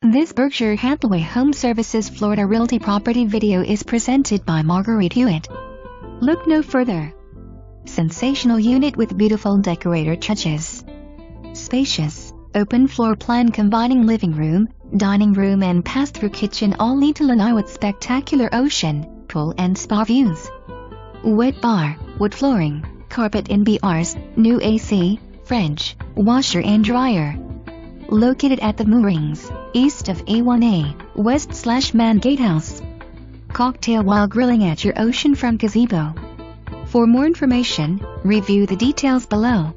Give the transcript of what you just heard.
This Berkshire Hathaway HomeServices Florida Realty property video is presented by Marguerite Hewett. Look no further. Sensational unit with beautiful decorator touches. Spacious, open floor plan combining living room, dining room and pass-through kitchen all lead to lanai with spectacular ocean, pool and spa views. Wet bar, wood flooring, carpet in BRs, new AC, French, washer and dryer. Located at the Moorings, east of A1A, west/Man Gatehouse. Cocktail while grilling at your oceanfront gazebo. For more information, review the details below.